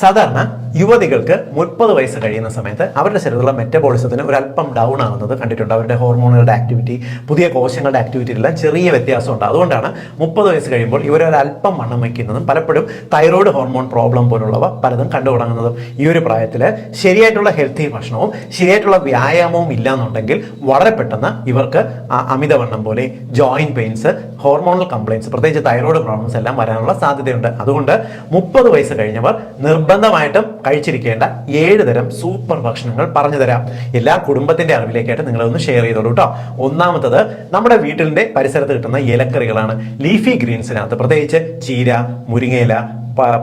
സാധാരണ യുവതികൾക്ക് 30 വയസ്സ് കഴിയുന്ന സമയത്ത് അവരുടെ ശരീരത്തിലുള്ള മെറ്റബോളിസത്തിന് ഒരു അല്പം ഡൗൺ ആകുന്നത് കണ്ടിട്ടുണ്ട്. അവരുടെ ഹോർമോണുകളുടെ ആക്ടിവിറ്റി, പുതിയ കോശങ്ങളുടെ ആക്ടിവിറ്റിയിലെല്ലാം ചെറിയ വ്യത്യാസമുണ്ട്. അതുകൊണ്ടാണ് 30 വയസ്സ് കഴിയുമ്പോൾ ഇവർ ഒരു അല്പം വണ്ണം വയ്ക്കുന്നതും പലപ്പോഴും തൈറോയ്ഡ് ഹോർമോൺ പ്രോബ്ലം പോലുള്ളവ പലതും കണ്ടു തുടങ്ങുന്നതും. ഈ ഒരു പ്രായത്തിൽ ശരിയായിട്ടുള്ള ഹെൽത്തി ഭക്ഷണവും ശരിയായിട്ടുള്ള വ്യായാമവും ഇല്ലാന്നുണ്ടെങ്കിൽ വളരെ പെട്ടെന്ന് ഇവർക്ക് അമിതവണ്ണം പോലെ ജോയിന്റ് പെയിൻസ്, ഹോർമോണൽ കംപ്ലയിൻസ്, പ്രത്യേകിച്ച് തൈറോയ്ഡ് പ്രോബ്ലംസ് എല്ലാം വരാനുള്ള സാധ്യതയുണ്ട്. അതുകൊണ്ട് 30 വയസ്സ് കഴിഞ്ഞവർ നിർബന്ധമായിട്ടും കഴിച്ചിരിക്കേണ്ട 7 തരം സൂപ്പർ ഭക്ഷണങ്ങൾ പറഞ്ഞു തരാം. എല്ലാ കുടുംബത്തിന്റെ അറിവിലേക്കായിട്ട് നിങ്ങളൊന്ന് ഷെയർ ചെയ്തോളൂ കേട്ടോ. ഒന്നാമത്തത് നമ്മുടെ വീട്ടിന്റെ പരിസരത്ത് കിട്ടുന്ന ഇലക്കറികളാണ്. ലീഫി ഗ്രീൻസിനകത്ത് പ്രത്യേകിച്ച് ചീര, മുരിങ്ങയില,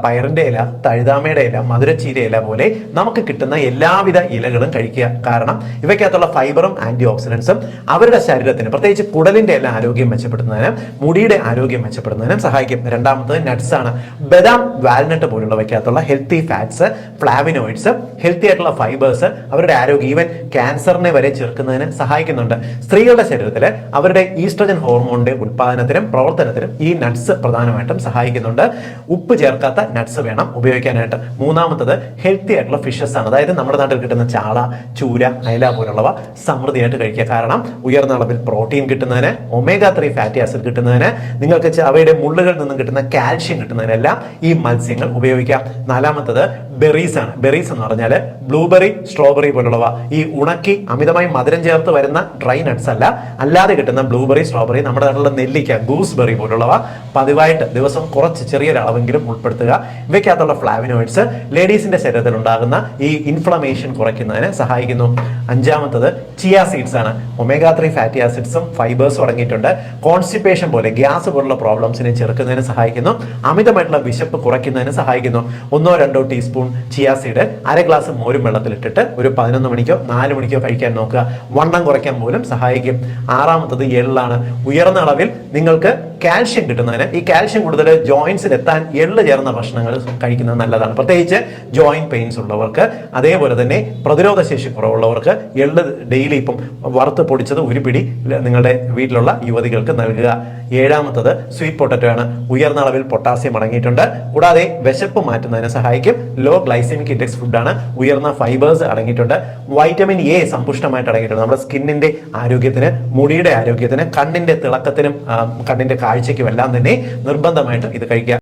പയറിന്റെ ഇല, തഴുതാമയുടെ ഇല, മധുരച്ചീര ഇല പോലെ നമുക്ക് കിട്ടുന്ന എല്ലാവിധ ഇലകളും കഴിക്കുക. കാരണം ഇവയ്ക്കകത്തുള്ള ഫൈബറും ആന്റി ഓക്സിഡൻസും അവരുടെ ശരീരത്തിന്, പ്രത്യേകിച്ച് കുടലിന്റെ എല്ലാ ആരോഗ്യം മെച്ചപ്പെടുത്തുന്നതിനും മുടിയുടെ ആരോഗ്യം മെച്ചപ്പെടുന്നതിനും സഹായിക്കും. രണ്ടാമത്തത് നട്ട്സ് ആണ്. ബദാം, വാൽനട്ട് പോലുള്ളവയ്ക്കകത്തുള്ള ഹെൽത്തി ഫാറ്റ്സ്, ഫ്ലാവിനോയിഡ്സ്, ഹെൽത്തി ആയിട്ടുള്ള ഫൈബേഴ്സ് അവരുടെ ആരോഗ്യം, ഈവൻ ക്യാൻസറിനെ വരെ ചെറുക്കുന്നതിന് സഹായിക്കുന്നുണ്ട്. സ്ത്രീകളുടെ ശരീരത്തിൽ അവരുടെ ഈസ്ട്രജൻ ഹോർമോണിന്റെ ഉത്പാദനത്തിനും പ്രവർത്തനത്തിനും ഈ നട്ട്സ് പ്രധാനമായിട്ടും സഹായിക്കുന്നുണ്ട്. ഉപ്പ് ചേർക്കാത്ത നട്ട്സ് വേണം ഉപയോഗിക്കാനായിട്ട്. മൂന്നാമത്തത് ഹെൽത്തി ആയിട്ടുള്ള ഫിഷസ് ആണ്. അതായത് നമ്മുടെ നാട്ടിൽ കിട്ടുന്ന ചാള, ചൂര, അയല പോലുള്ളവ സമൃദ്ധിയായിട്ട് കഴിക്കുക. കാരണം ഉയർന്ന അളവിൽ പ്രോട്ടീൻ കിട്ടുന്നതിന്, ഒമേഗ 3 ഫാറ്റി ആസിഡ് കിട്ടുന്നതിന്, നിങ്ങൾക്ക് അവയുടെ മുള്ളുകളിൽ നിന്നും കിട്ടുന്ന കാൽഷ്യം കിട്ടുന്നതിനെല്ലാം ഈ മത്സ്യങ്ങൾ ഉപയോഗിക്കാം. നാലാമത്തത് ബെറീസ് ആണ്. ബെറീസ് എന്ന് പറഞ്ഞാൽ ബ്ലൂബെറി, സ്ട്രോബെറി പോലുള്ളവ. ഈ ഉണക്കി അമിതമായി മധുരം ചേർത്ത് വരുന്ന ഡ്രൈ നട്ട്സ് അല്ല, അല്ലാതെ കിട്ടുന്ന ബ്ലൂബെറി, സ്ട്രോബെറി, നമ്മുടെ നാട്ടിലുള്ള നെല്ലിക്ക, ഗൂസ്ബെറി പോലുള്ളവ പതിവായിട്ട് ദിവസം കുറച്ച് ചെറിയൊരളവെങ്കിലും ഉൾപ്പെടുത്തുക. ഇവയ്ക്കകത്തുള്ള ഫ്ലാവിനോയിഡ്സ് ലേഡീസിന്റെ ശരീരത്തിൽ ഉണ്ടാകുന്ന ഈ ഇൻഫ്ലമേഷൻ കുറയ്ക്കുന്നതിന് സഹായിക്കുന്നു. അഞ്ചാമത്തത് ചിയ സീഡ്സ് ആണ്. ഒമേഗ 3 ഫാറ്റി ആസിഡ്സും ഫൈബേഴ്സും അടങ്ങിയിട്ടുണ്ട്. കോൺസ്റ്റിപ്പേഷൻ പോലെ, ഗ്യാസ് പോലുള്ള പ്രോബ്ലംസിനെ ചെറുക്കുന്നതിന് സഹായിക്കുന്നു. അമിതമായിട്ടുള്ള വിശപ്പ് കുറയ്ക്കുന്നതിന് സഹായിക്കുന്നു. 1-2 ടീസ്പൂൺ ചിയ സീഡ് 1/2 ഗ്ലാസ് മോരും വെള്ളത്തിലിട്ടിട്ട് ഒരു 11 മണിക്കോ 4 മണിക്കോ കഴിക്കാൻ നോക്കുക. വണ്ണം കുറയ്ക്കാൻ പോലും സഹായിക്കും. ആറാമത്തത് എള്ളാണ്. ഉയർന്ന അളവിൽ നിങ്ങൾക്ക് കാൽഷ്യം കിട്ടുന്നതിന്, ഈ കാൽഷ്യം കൂടുതൽ ജോയിന്റ്സിൽ എത്താൻ എള്ള് ചേർന്ന ഭക്ഷണങ്ങൾ കഴിക്കുന്നത് നല്ലതാണ്. പ്രത്യേകിച്ച് ജോയിന്റ് പെയിൻസ് ഉള്ളവർക്ക്, അതേപോലെ തന്നെ പ്രതിരോധ ശേഷി കുറവുള്ളവർക്ക് എള്ള് ഡെയിലി ഇപ്പം വറുത്ത് പൊടിച്ചത് ഒരു പിടി നിങ്ങളുടെ വീട്ടിലുള്ള യുവതികൾക്ക് നൽകുക. ഏഴാമത്തത് സ്വീറ്റ് പൊട്ടറ്റോ ആണ്. ഉയർന്ന അളവിൽ പൊട്ടാസ്യം അടങ്ങിയിട്ടുണ്ട്. കൂടാതെ വിശപ്പ് മാറ്റുന്നതിന് സഹായിക്കും. ലോ ഗ്ലൈസെമിക് ഇൻഡെക്സ് ഫുഡാണ്. ഉയർന്ന ഫൈബേഴ്സ് അടങ്ങിയിട്ടുണ്ട്. വൈറ്റമിൻ എ സമ്പുഷ്ടമായിട്ട് അടങ്ങിയിട്ടുണ്ട്. നമ്മുടെ സ്കിന്നിന്റെ ആരോഗ്യത്തിന്, മുടിയുടെ ആരോഗ്യത്തിന്, കണ്ണിന്റെ തിളക്കത്തിനും കണ്ണിന്റെ കാഴ്ചയ്ക്കും എല്ലാം തന്നെ നിർബന്ധമായിട്ട് ഇത് കഴിക്കുക.